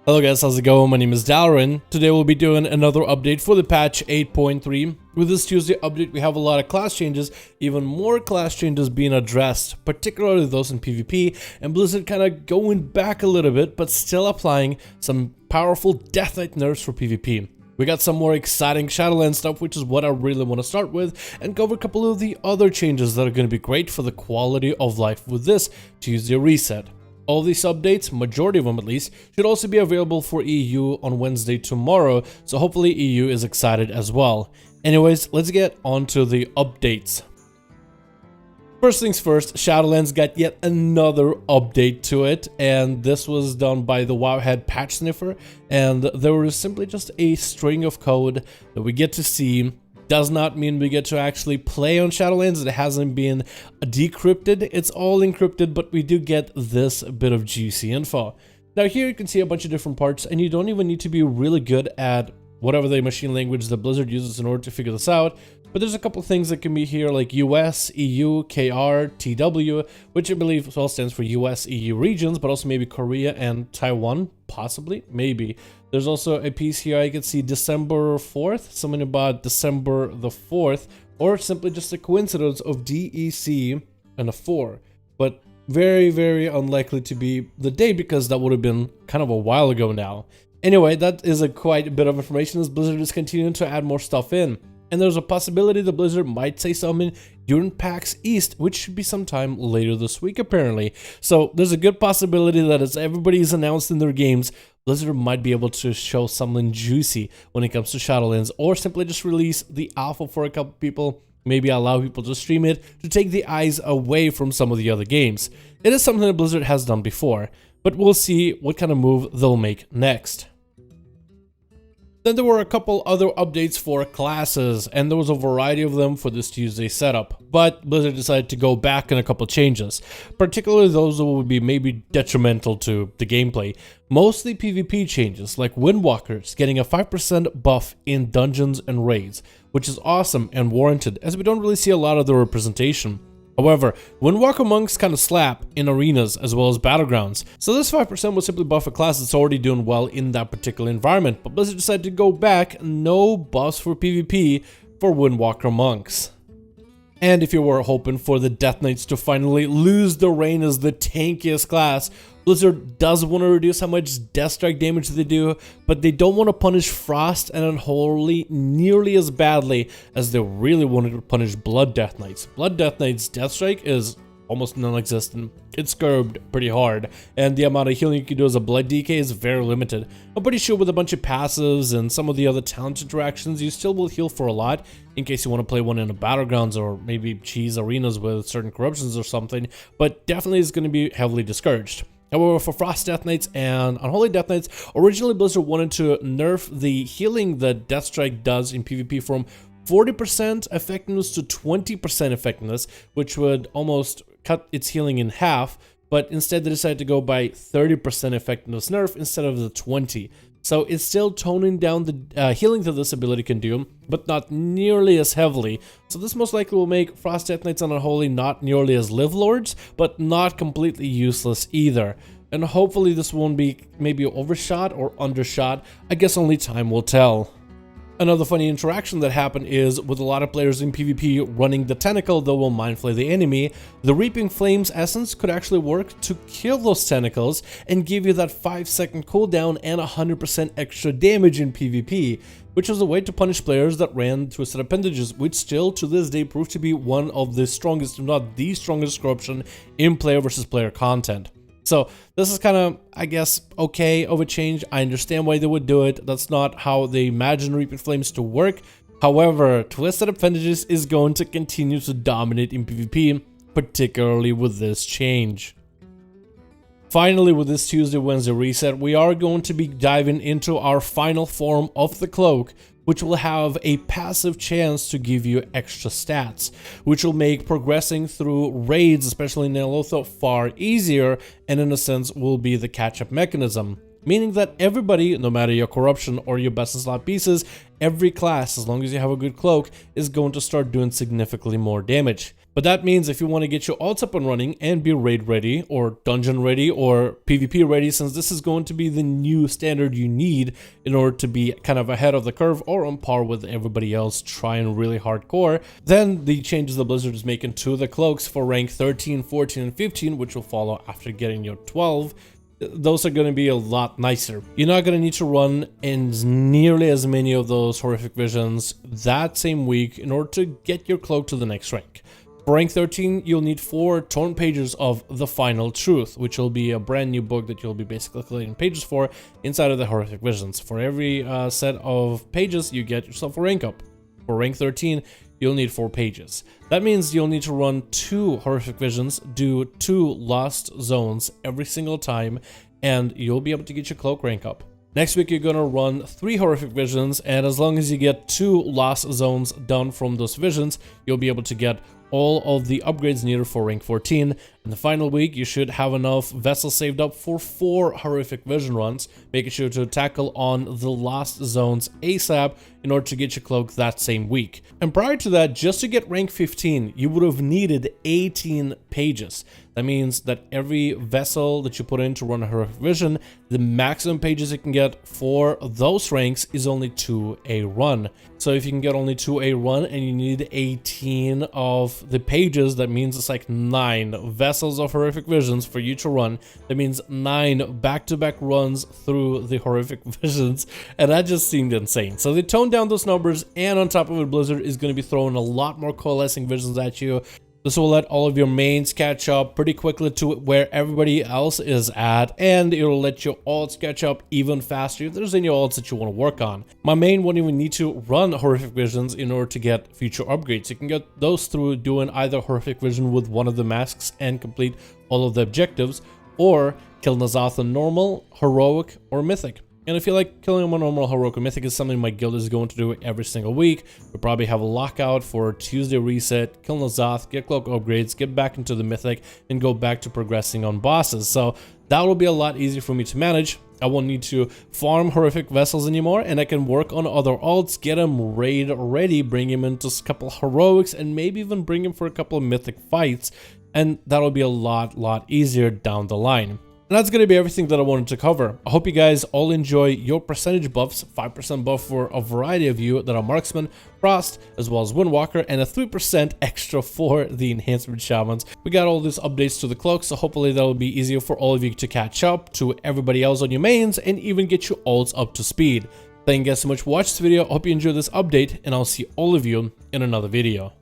Hello guys, how's it going? My name is Dalaran. Today we'll be doing another update for the patch 8.3. With this Tuesday update, we have a lot of class changes, even more class changes being addressed, particularly those in PvP, and Blizzard kind of going back a little bit, but still applying some powerful Death Knight nerfs for PvP. We got some more exciting Shadowlands stuff, which is what I really want to start with, and cover a couple of the other changes that are going to be great for the quality of life with this Tuesday reset. All these updates, majority of them at least, should also be available for EU on Wednesday tomorrow, so hopefully EU is excited as well. Anyways, let's get on to the updates. First things first, Shadowlands got yet another update to it, and this was done by the Wowhead patch sniffer, and there was simply just a string of code that we get to see. Does not mean we get to actually play on Shadowlands. It hasn't been decrypted. It's all encrypted, but we do get this bit of juicy info. Now here you can see a bunch of different parts, and you don't even need to be really good at whatever the machine language that Blizzard uses in order to figure this out. But there's a couple things that can be here, like US, EU, KR, TW, which I believe all stands for US, EU regions, but also maybe Korea and Taiwan, possibly, maybe. There's also a piece here I can see December 4th, something about December the 4th, or simply just a coincidence of DEC and a 4. But very, very unlikely to be the day because that would have been kind of a while ago now. Anyway, that is quite a bit of information as Blizzard is continuing to add more stuff in. And there's a possibility that Blizzard might say something during PAX East, which should be sometime later this week apparently. So there's a good possibility that as everybody's announced in their games, Blizzard might be able to show something juicy when it comes to Shadowlands, or simply just release the alpha for a couple people, maybe allow people to stream it to take the eyes away from some of the other games. It is something that Blizzard has done before, but we'll see what kind of move they'll make next. Then there were a couple other updates for classes, and there was a variety of them for this Tuesday setup, but Blizzard decided to go back on a couple changes, particularly those that would be maybe detrimental to the gameplay. Mostly PvP changes, like Windwalkers getting a 5% buff in dungeons and raids, which is awesome and warranted, as we don't really see a lot of the representation. However, Windwalker monks kind of slap in arenas as well as battlegrounds, so this 5% will simply buff a class that's already doing well in that particular environment, but Blizzard decided to go back, no buffs for PvP for Windwalker monks. And if you were hoping for the Death Knights to finally lose the reign as the tankiest class, Blizzard does want to reduce how much death strike damage they do, but they don't want to punish Frost and Unholy nearly as badly as they really wanted to punish Blood Death Knights. Blood Death Knights' death strike is almost non-existent. It's curbed pretty hard, and the amount of healing you can do as a Blood DK is very limited. I'm pretty sure with a bunch of passives and some of the other talent interactions, you still will heal for a lot in case you want to play one in the battlegrounds or maybe cheese arenas with certain corruptions or something, but definitely is going to be heavily discouraged. However, for Frost Death Knights and Unholy Death Knights, originally Blizzard wanted to nerf the healing that Death Strike does in PvP from 40% effectiveness to 20% effectiveness, which would almost cut its healing in half, but instead they decided to go by 30% effectiveness nerf instead of the 20%. So it's still toning down the healing that this ability can do, but not nearly as heavily. So this most likely will make Frost Death Knights and Unholy not nearly as Live Lords, but not completely useless either. And hopefully this won't be maybe overshot or undershot. I guess only time will tell. Another funny interaction that happened is with a lot of players in PvP running the tentacle that will mind flay the enemy, the Reaping Flames essence could actually work to kill those tentacles and give you that 5-second cooldown and 100% extra damage in PvP, which was a way to punish players that ran Twisted Appendages, which still to this day proved to be one of the strongest, if not the strongest corruption in player versus player content. So this is kind of, I guess, okay of a change. I understand why they would do it. That's not how they imagine Reaping Flames to work. However, Twisted Appendages is going to continue to dominate in PvP, particularly with this change. Finally, with this Tuesday, Wednesday reset, we are going to be diving into our final form of the cloak, which will have a passive chance to give you extra stats, which will make progressing through raids, especially in Nelotho, far easier, and in a sense will be the catch-up mechanism. Meaning that everybody, no matter your corruption or your best in slot pieces, every class, as long as you have a good cloak, is going to start doing significantly more damage. But that means if you want to get your alts up and running and be raid ready or dungeon ready or PvP ready, since this is going to be the new standard you need in order to be kind of ahead of the curve or on par with everybody else trying really hardcore, then the changes the Blizzard is making to the cloaks for rank 13, 14, and 15, which will follow after getting your 12, those are going to be a lot nicer. You're not going to need to run in nearly as many of those horrific visions that same week in order to get your cloak to the next rank. For rank 13, you'll need 4 torn pages of The Final Truth, which will be a brand new book that you'll be basically collecting pages for inside of the horrific visions. For every set of pages, you get yourself a rank up. For rank 13, you'll need 4 pages. That means you'll need to run 2 horrific visions, do 2 lost zones every single time, and you'll be able to get your cloak rank up. Next week, you're gonna run 3 horrific visions, and as long as you get 2 lost zones done from those visions, you'll be able to get all of the upgrades needed for rank 14. In the final week, you should have enough vessels saved up for 4 horrific vision runs, making sure to tackle on the lost zones ASAP in order to get your cloak that same week. And prior to that, just to get rank 15, you would have needed 18 pages. That means that every vessel that you put in to run a horrific vision, the maximum pages you can get for those ranks is only 2 a run. So if you can get only 2 a run and you need 18 of the pages, that means it's like 9 vessels of horrific visions for you to run. That means 9 back-to-back runs through the horrific visions, and that just seemed insane. So they toned down those numbers, and on top of it, Blizzard is going to be throwing a lot more coalescing visions at you. This will let all of your mains catch up pretty quickly to where everybody else is at, and it'll let your alts catch up even faster if there's any alts that you want to work on. My main won't even need to run horrific visions in order to get future upgrades. You can get those through doing either horrific vision with one of the masks and complete all of the objectives, or kill N'Zoth on normal, heroic, or mythic. And I feel like killing him on normal, heroic, or mythic is something my guild is going to do every single week. We'll probably have a lockout for Tuesday reset, kill N'Zoth, get cloak upgrades, get back into the mythic, and go back to progressing on bosses. So that will be a lot easier for me to manage. I won't need to farm horrific vessels anymore, and I can work on other alts, get them raid ready, bring him into a couple heroics, and maybe even bring him for a couple of mythic fights. And that'll be a lot easier down the line. And that's going to be everything that I wanted to cover. I hope you guys all enjoy your percentage buffs. 5% buff for a variety of you that are marksman, frost, as well as windwalker, and a 3% extra for the enhancement shamans. We got all these updates to the cloak, so hopefully that will be easier for all of you to catch up to everybody else on your mains and even get your alts up to speed. Thank you guys so much for watching this video. I hope you enjoyed this update, and I'll see all of you in another video.